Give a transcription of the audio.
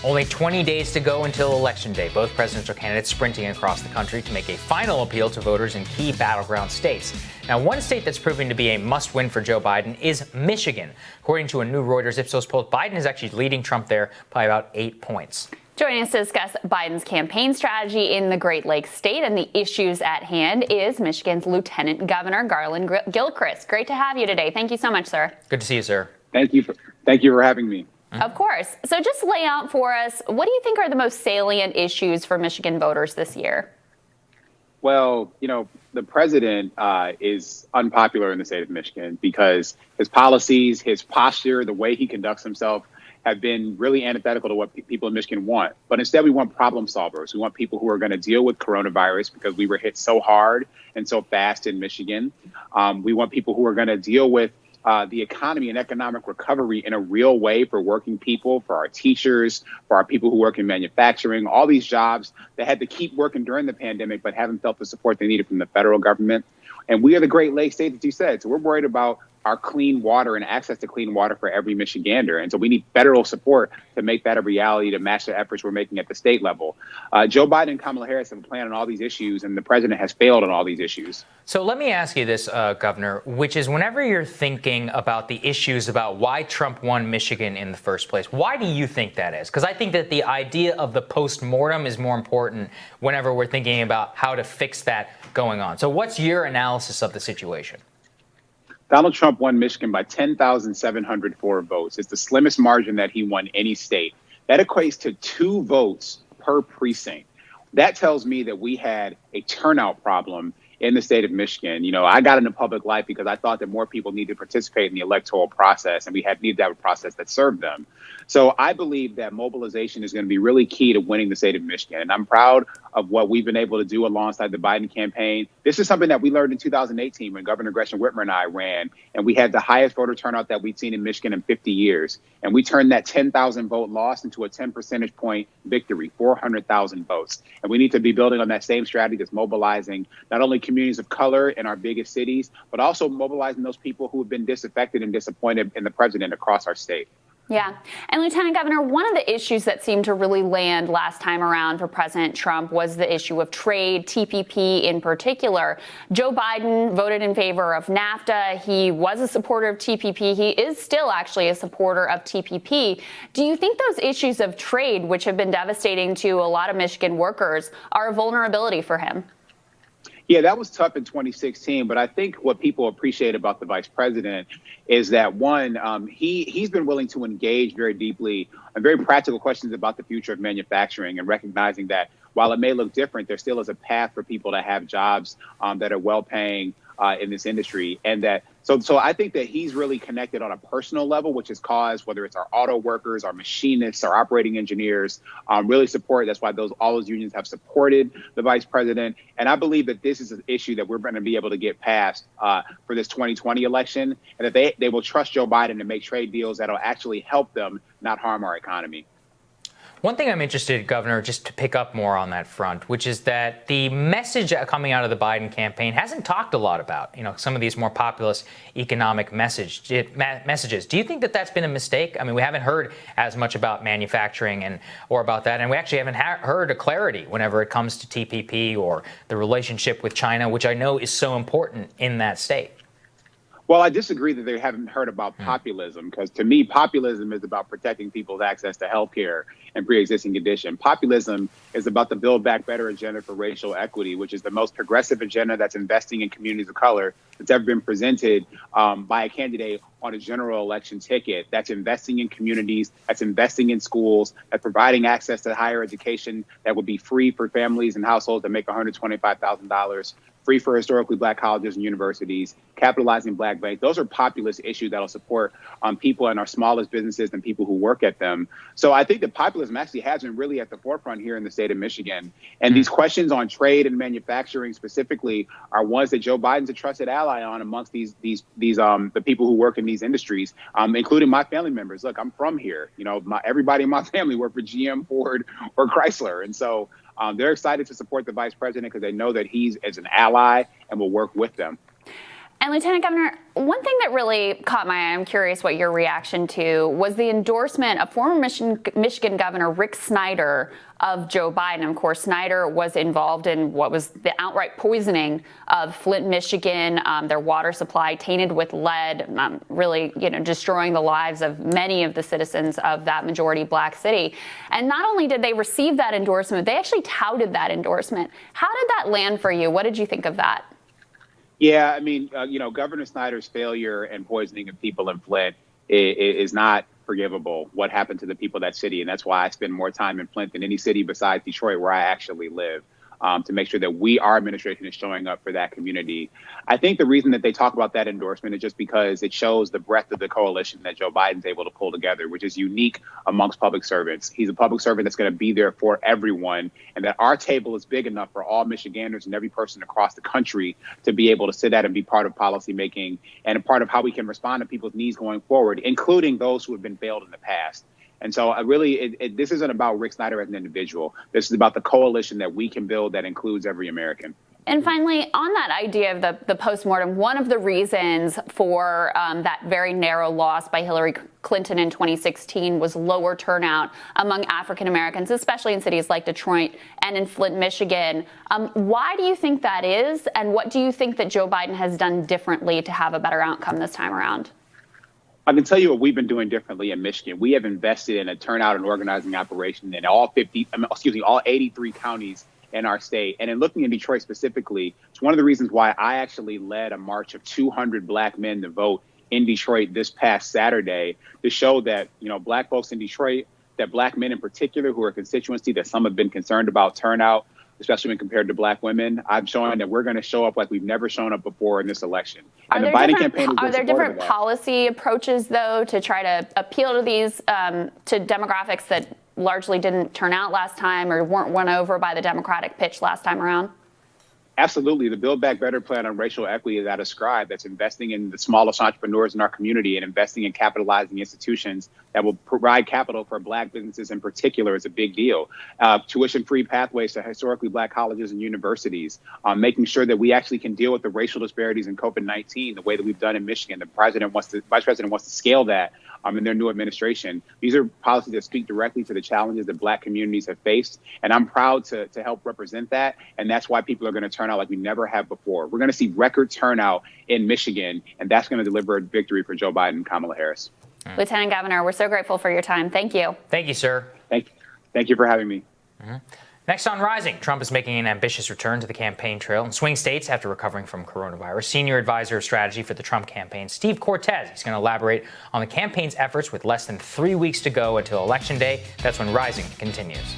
Only 20 days to go until Election Day. Both presidential candidates sprinting across the country to make a final appeal to voters in key battleground states. Now, one state that's proving to be a must-win for Joe Biden is Michigan. According to a new Reuters Ipsos poll, Biden is actually leading Trump there by about 8 points. Joining us to discuss Biden's campaign strategy in the Great Lakes state and the issues at hand is Michigan's Lieutenant Governor Garlin Gilchrist. Great to have you today. Thank you so much, sir. Good to see you, sir. Thank you for having me. Of course. So just lay out for us, what do you think are the most salient issues for Michigan voters this year? Well, the president is unpopular in the state of Michigan because his policies, his posture, the way he conducts himself have been really antithetical to what people in Michigan want. But instead, we want problem solvers. We want people who are going to deal with coronavirus because we were hit so hard and so fast in Michigan. We want people who are going to deal with the economy and economic recovery in a real way for working people, for our teachers, for our people who work in manufacturing, all these jobs that had to keep working during the pandemic but haven't felt the support they needed from the federal government. And we are the Great Lakes state that you said. So we're worried about our clean water and access to clean water for every Michigander. And so we need federal support to make that a reality, to match the efforts we're making at the state level. Joe Biden and Kamala Harris have a plan on all these issues, and the president has failed on all these issues. So let me ask you this, Governor, which is whenever you're thinking about the issues about why Trump won Michigan in the first place, why do you think that is? Because I think that the idea of the post-mortem is more important whenever we're thinking about how to fix that going on. So what's your analysis of the situation? Donald Trump won Michigan by 10,704 votes. It's the slimmest margin that he won any state. That equates to 2 votes per precinct. That tells me that we had a turnout problem in the state of Michigan. I got into public life because I thought that more people needed to participate in the electoral process, and we needed to have a process that served them. So I believe that mobilization is going to be really key to winning the state of Michigan. And I'm proud of what we've been able to do alongside the Biden campaign. This is something that we learned in 2018 when Governor Gretchen Whitmer and I ran, and we had the highest voter turnout that we'd seen in Michigan in 50 years. And we turned that 10,000 vote loss into a 10 percentage point victory, 400,000 votes. And we need to be building on that same strategy that's mobilizing not only communities of color in our biggest cities, but also mobilizing those people who have been disaffected and disappointed in the president across our state. Yeah. And Lieutenant Governor, one of the issues that seemed to really land last time around for President Trump was the issue of trade, TPP in particular. Joe Biden voted in favor of NAFTA. He was a supporter of TPP. He is still actually a supporter of TPP. Do you think those issues of trade, which have been devastating to a lot of Michigan workers, are a vulnerability for him? Yeah, that was tough in 2016. But I think what people appreciate about the vice president is that, one, he's been willing to engage very deeply on very practical questions about the future of manufacturing and recognizing that while it may look different, there still is a path for people to have jobs that are well paying in this industry. And that so I think that he's really connected on a personal level, which has caused, whether it's our auto workers, our machinists, our operating engineers, really support. That's why all those unions have supported the vice president. And I believe that this is an issue that we're going to be able to get past for this 2020 election, and that they will trust Joe Biden to make trade deals that'll actually help them, not harm our economy. One thing I'm interested, Governor, just to pick up more on that front, which is that the message coming out of the Biden campaign hasn't talked a lot about, some of these more populist economic messages. Do you think that that's been a mistake? I mean, we haven't heard as much about manufacturing or about that, and we actually haven't heard a clarity whenever it comes to TPP or the relationship with China, which I know is so important in that state. Well, I disagree that they haven't heard about populism, because to me, populism is about protecting people's access to health care and pre-existing condition. Populism is about the Build Back Better agenda for racial equity, which is the most progressive agenda that's investing in communities of color that's ever been presented by a candidate on a general election ticket. That's investing in communities, that's investing in schools, that's providing access to higher education that would be free for families and households that make $125,000. Free for historically Black colleges and universities, capitalizing Black banks. Those are populist issues that'll support people in our smallest businesses and people who work at them. So I think that populism actually has been really at the forefront here in the state of Michigan. And these questions on trade and manufacturing specifically are ones that Joe Biden's a trusted ally on amongst the people who work in these industries, including my family members. Look, I'm from here. Everybody in my family work for GM, Ford, or Chrysler. And so they're excited to support the vice president because they know that he's as an ally and will work with them. And And Lieutenant Governor, one thing that really caught my eye, I'm curious what your reaction to, was the endorsement of former Michigan Governor Rick Snyder of Joe Biden. Of course, Snyder was involved in what was the outright poisoning of Flint, Michigan, their water supply tainted with lead, really, destroying the lives of many of the citizens of that majority black city. And not only did they receive that endorsement, they actually touted that endorsement. How did that land for you? What did you think of that? Yeah, I mean, Governor Snyder's failure and poisoning of people in Flint is not forgivable. What happened to the people of that city? And that's why I spend more time in Flint than any city besides Detroit, where I actually live, to make sure that our administration is showing up for that community. I think the reason that they talk about that endorsement is just because it shows the breadth of the coalition that Joe Biden's able to pull together, which is unique amongst public servants. He's a public servant that's going to be there for everyone, and that our table is big enough for all Michiganders and every person across the country to be able to sit at and be part of policymaking and a part of how we can respond to people's needs going forward, including those who have been failed in the past. And so this isn't about Rick Snyder as an individual. This is about the coalition that we can build that includes every American. And finally, on that idea of the postmortem, one of the reasons for that very narrow loss by Hillary Clinton in 2016 was lower turnout among African Americans, especially in cities like Detroit and in Flint, Michigan. Why do you think that is? And what do you think that Joe Biden has done differently to have a better outcome this time around? I can tell you what we've been doing differently in Michigan. We have invested in a turnout and organizing operation in all 83 counties in our state. And in looking at Detroit specifically, it's one of the reasons why I actually led a march of 200 black men to vote in Detroit this past Saturday to show that, black folks in Detroit, that black men in particular, who are a constituency that some have been concerned about turnout, especially when compared to black women, I'm showing that we're going to show up like we've never shown up before in this election. And the Biden campaign are there different policy approaches, though, to try to appeal to these to demographics that largely didn't turn out last time or weren't won over by the Democratic pitch last time around? Absolutely. The Build Back Better plan on racial equity that I described, that's investing in the smallest entrepreneurs in our community and investing in capitalizing institutions that will provide capital for black businesses in particular, is a big deal. Tuition-free pathways to historically black colleges and universities, making sure that we actually can deal with the racial disparities in COVID-19 the way that we've done in Michigan. The Vice President wants to scale that in their new administration. These are policies that speak directly to the challenges that black communities have faced. And I'm proud to help represent that. And that's why people are going to turn out like we never have before. We're going to see record turnout in Michigan, and that's going to deliver a victory for Joe Biden and Kamala Harris. Lieutenant Governor, we're so grateful for your time. Thank you. Thank you, sir. Thank you for having me. Next on Rising, Trump is making an ambitious return to the campaign trail in swing states after recovering from coronavirus. Senior advisor of strategy for the Trump campaign, Steve Cortez, is going to elaborate on the campaign's efforts with less than 3 weeks to go until Election Day. That's when Rising continues.